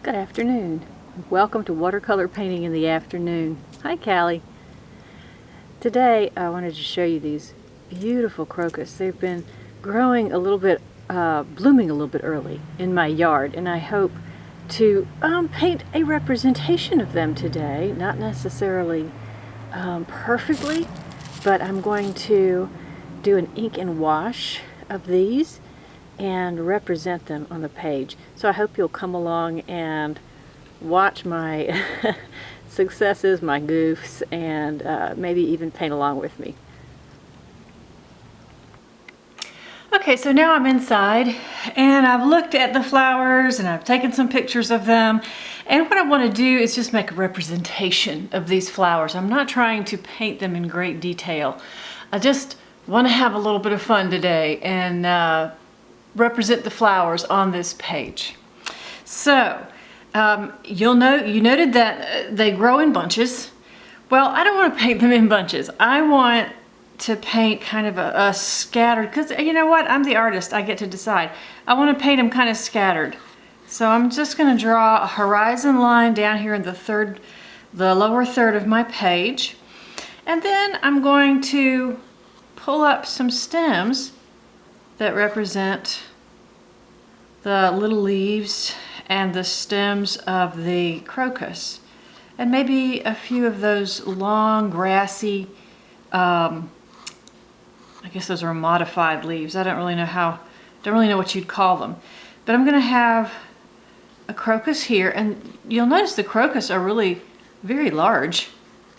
Good afternoon. Welcome to watercolor painting in the afternoon. Hi, Callie. Today I wanted to show you these beautiful crocus. They've been growing a little bit, blooming a little bit early in my yard, and I hope to paint a representation of them today. Not necessarily perfectly, but I'm going to do an ink and wash of these and represent them on the page. So I hope you'll come along and watch my successes, my goofs, and maybe even paint along with me. Okay, so now I'm inside and I've looked at the flowers and I've taken some pictures of them, and what I want to do is just make a representation of these flowers. I'm not trying to paint them in great detail. I just want to have a little bit of fun today and represent the flowers on this page. So you noted that they grow in bunches. Well, I don't want to paint them in bunches. I want to paint kind of a scattered, because you know what, I'm the artist, I get to decide. I want to paint them kind of scattered. So I'm just going to draw a horizon line down here in the lower third of my page, and then I'm going to pull up some stems that represent the little leaves and the stems of the crocus, and maybe a few of those long grassy, I guess those are modified leaves. I don't really know what you'd call them, but I'm going to have a crocus here, and you'll notice the crocus are really very large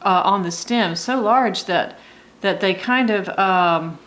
on the stem, so large that they kind of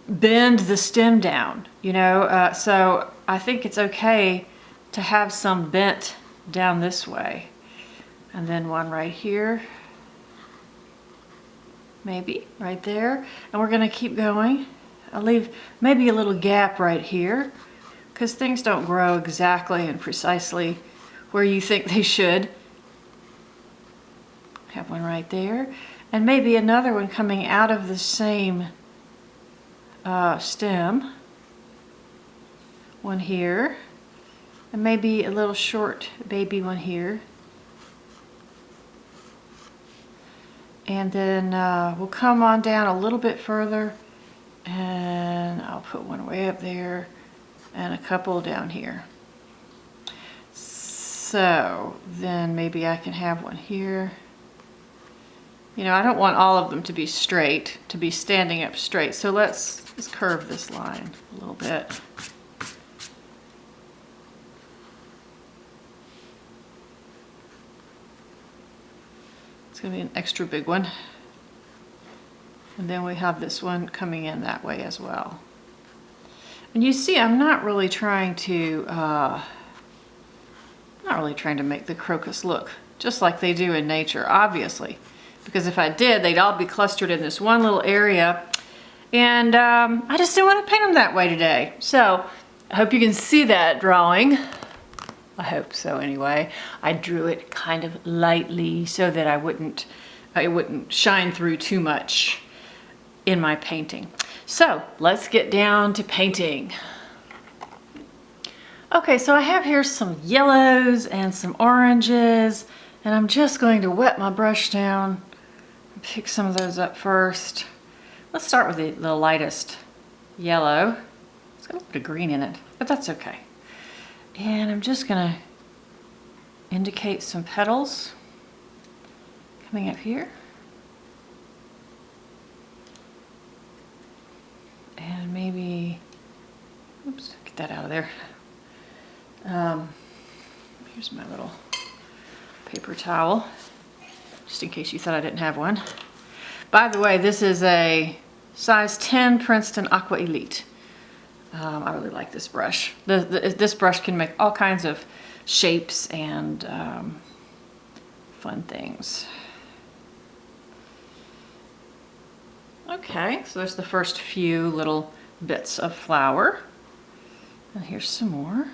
bend the stem down, you know, so I think it's okay to have some bent down this way. And then one right here, maybe right there, and we're going to keep going. I'll leave maybe a little gap right here, because things don't grow exactly and precisely where you think they should. Have one right there, and maybe another one coming out of the same stem, one here, and maybe a little short baby one here. And then we'll come on down a little bit further, and I'll put one way up there and a couple down here. So then maybe I can have one here. You know, I don't want all of them to be straight, to be standing up straight. So let's curve this line a little bit. It's going to be an extra big one. And then we have this one coming in that way as well. And you see, I'm not really trying to make the crocus look just like they do in nature, obviously. Because if I did, they'd all be clustered in this one little area. And I just didn't want to paint them that way today. So I hope you can see that drawing. I hope so anyway. I drew it kind of lightly so that it wouldn't shine through too much in my painting. So let's get down to painting. Okay, so I have here some yellows and some oranges, and I'm just going to wet my brush down and pick some of those up first. Let's start with the lightest yellow. It's got a bit of green in it, but that's okay. And I'm just going to indicate some petals coming up here. And maybe, oops, get that out of there. Here's my little paper towel, just in case you thought I didn't have one. By the way, this is a size 10 Princeton Aqua Elite. I really like this brush. This brush can make all kinds of shapes and fun things. Okay, so there's the first few little bits of flower. And here's some more.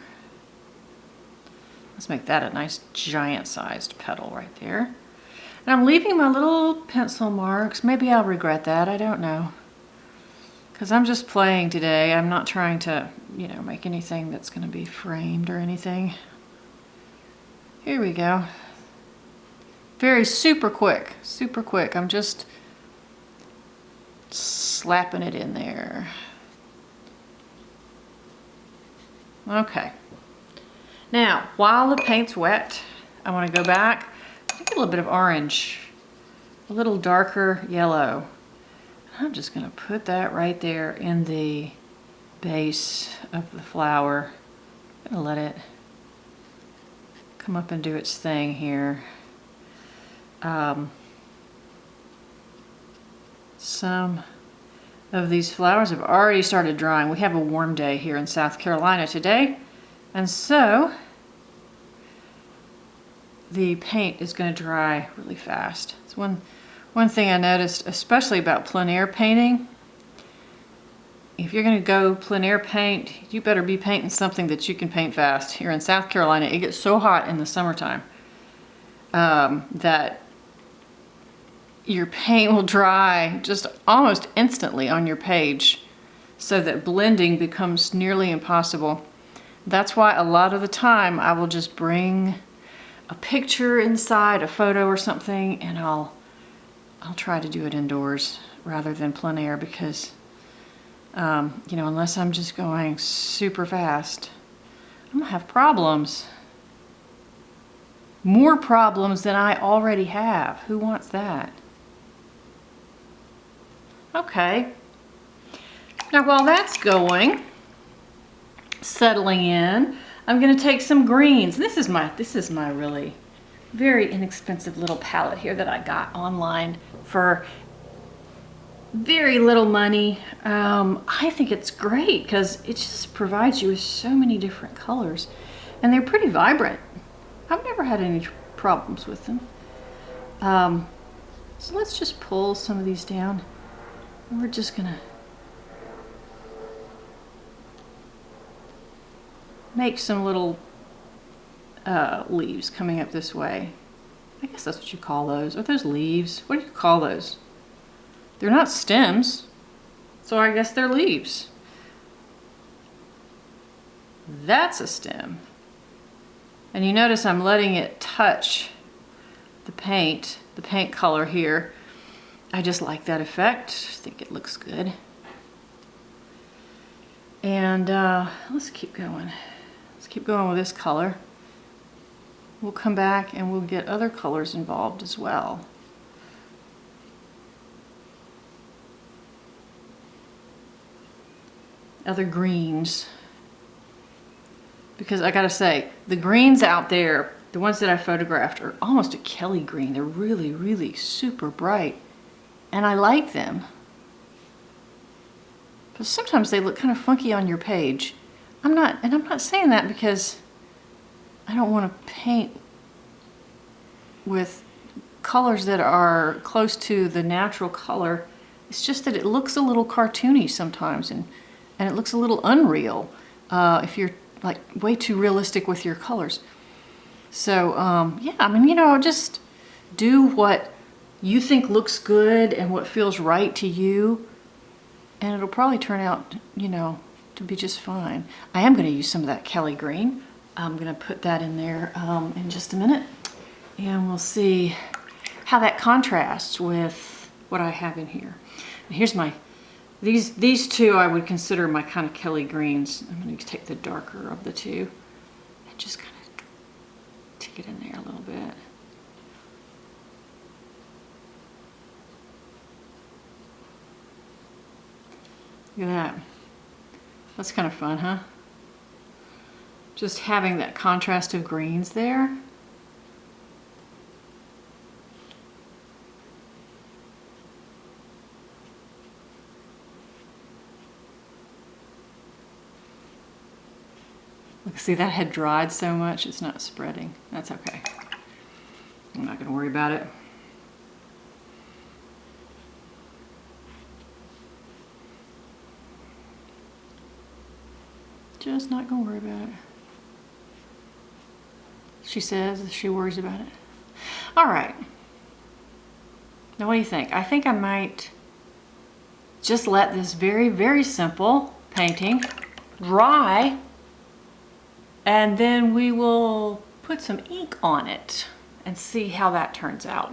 Let's make that a nice giant-sized petal right there. And I'm leaving my little pencil marks. Maybe I'll regret that, I don't know. because I'm just playing today. I'm not trying to, you know, make anything that's going to be framed or anything. Here we go. Very super quick, super quick. I'm just slapping it in there. Okay. Now, while the paint's wet, I want to go back, take a little bit of orange, a little darker yellow. I'm just going to put that right there in the base of the flower. I'm going to let it come up and do its thing here. Some of these flowers have already started drying. We have a warm day here in South Carolina today, and so the paint is going to dry really fast. It's one thing I noticed, especially about plein air painting. If you're going to go plein air paint, you better be painting something that you can paint fast. Here in South Carolina, it gets so hot in the summertime that your paint will dry just almost instantly on your page, so that blending becomes nearly impossible. That's why a lot of the time I will just bring a picture inside, a photo or something, and I'll try to do it indoors rather than plein air, because you know, unless I'm just going super fast, I'm gonna have problems. More problems than I already have. Who wants that? Okay. Now while that's going, settling in, I'm going to take some greens. This is my really very inexpensive little palette here that I got online for very little money. I think it's great because it just provides you with so many different colors, and they're pretty vibrant. I've never had any problems with them. So let's just pull some of these down. We're just gonna make some little leaves coming up this way. I guess that's what you call those. Are those leaves? What do you call those? They're not stems, so I guess they're leaves. That's a stem. And you notice I'm letting it touch the paint color here. I just like that effect. I think it looks good. And let's keep going. Let's keep going with this color. We'll come back and we'll get other colors involved as well. Other greens. Because I gotta say, the greens out there, the ones that I photographed, are almost a Kelly green. They're really, really super bright. And I like them. But sometimes they look kind of funky on your page. I'm not saying that because I don't want to paint with colors that are close to the natural color. It's just that it looks a little cartoony sometimes, and it looks a little unreal if you're like way too realistic with your colors. So yeah, I mean, you know, just do what you think looks good and what feels right to you, and it'll probably turn out, you know, to be just fine. I am going to use some of that Kelly green. I'm going to put that in there in just a minute, and we'll see how that contrasts with what I have in here. And here's my, these two I would consider my kind of Kelly greens. I'm going to take the darker of the two and just kind of take it in there a little bit. Look at that. That's kind of fun, huh? Just having that contrast of greens there. Look, see, that had dried so much, it's not spreading. That's okay. I'm not going to worry about it. Just not gonna worry about it. She says she worries about it. All right. Now what do you think? I think I might just let this very, very simple painting dry, and then we will put some ink on it and see how that turns out.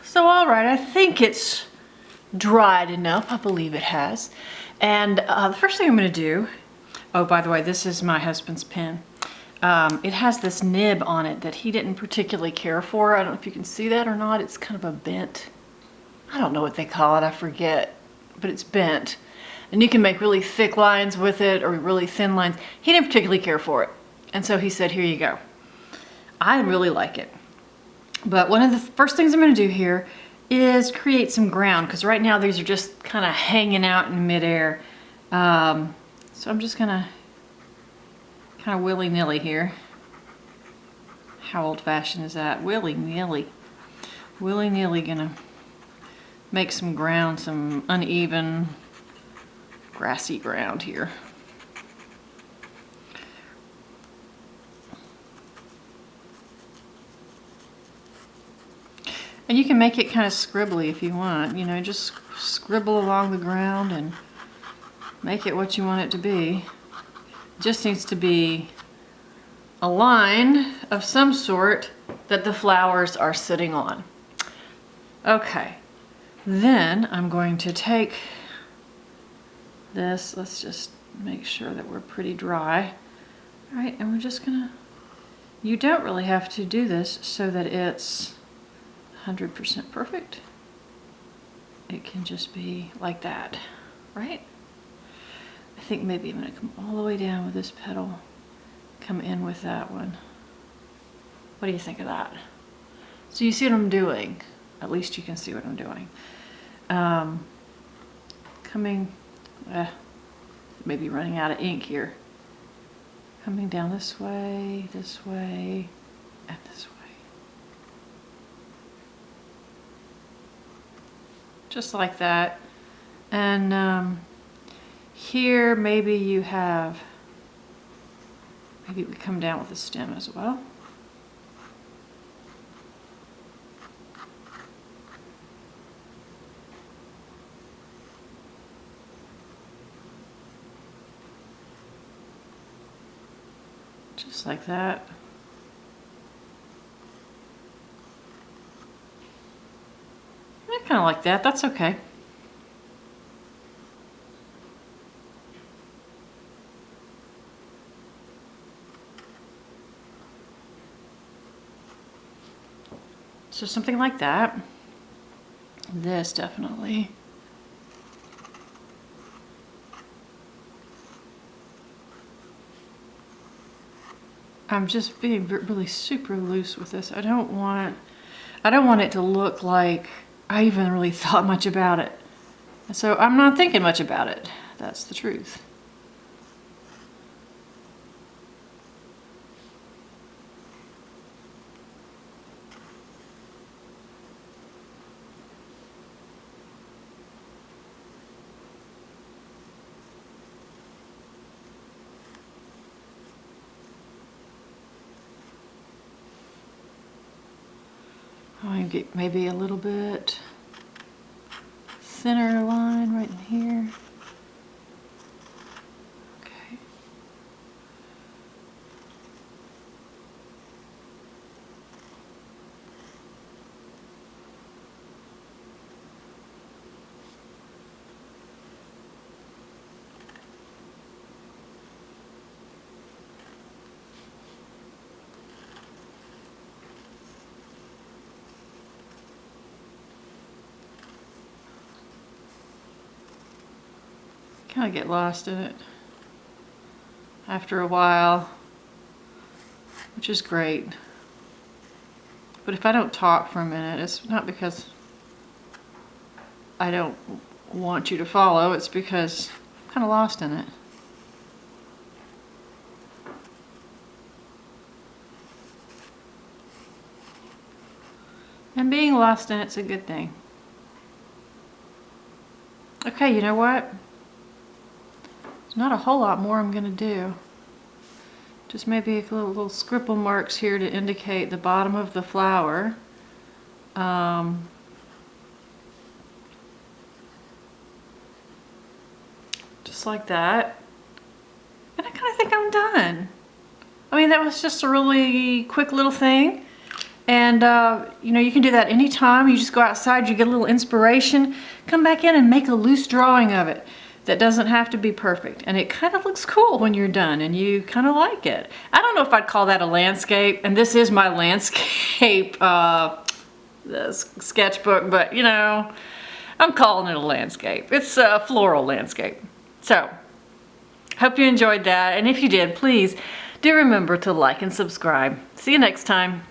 So all right, I think it's dried enough. I believe it has. And the first thing I'm going to do, oh, by the way, this is my husband's pen. It has this nib on it that he didn't particularly care for. I don't know if you can see that or not. It's kind of a bent, I don't know what they call it, I forget, but it's bent. And you can make really thick lines with it or really thin lines. He didn't particularly care for it. And so he said, here you go. I really like it. But one of the first things I'm going to do here is create some ground, because right now these are just kind of hanging out in midair. So I'm just going to kind of willy-nilly here. How old-fashioned is that? Willy-nilly. Willy-nilly gonna make some ground, some uneven, grassy ground here. And you can make it kind of scribbly if you want, you know, just scribble along the ground and make it what you want it to be. It just needs to be a line of some sort that the flowers are sitting on. Okay, then I'm going to take this, let's just make sure that we're pretty dry. All right, and we're just gonna, you don't really have to do this so that it's 100% perfect. It can just be like that, right? I think maybe I'm gonna come all the way down with this petal, come in with that one. What do you think of that? So you see what I'm doing? At least you can see what I'm doing. Maybe running out of ink here. Coming down this way, and this way. Just like that. And here maybe you have, maybe we come down with the stem as well. Just like that. I kind of like that. That's okay. So something like that. This definitely. I'm just being really super loose with this. I don't want it to look like I even really thought much about it. So I'm not thinking much about it. That's the truth. I'll get maybe a little bit thinner line right in here. Okay. Kind of get lost in it after a while, which is great. But if I don't talk for a minute, it's not because I don't want you to follow, it's because I'm kind of lost in it. And being lost in it's a good thing. Okay, you know what? Not a whole lot more I'm going to do. Just maybe a little scribble marks here to indicate the bottom of the flower. like that. And I kind of think I'm done. I mean, that was just a really quick little thing. And, you know, you can do that anytime. You just go outside, you get a little inspiration, come back in and make a loose drawing of it. That doesn't have to be perfect. And it kind of looks cool when you're done and you kind of like it. I don't know if I'd call that a landscape. And this is my landscape sketchbook, but you know, I'm calling it a landscape. It's a floral landscape. So, hope you enjoyed that. And if you did, please do remember to like and subscribe. See you next time.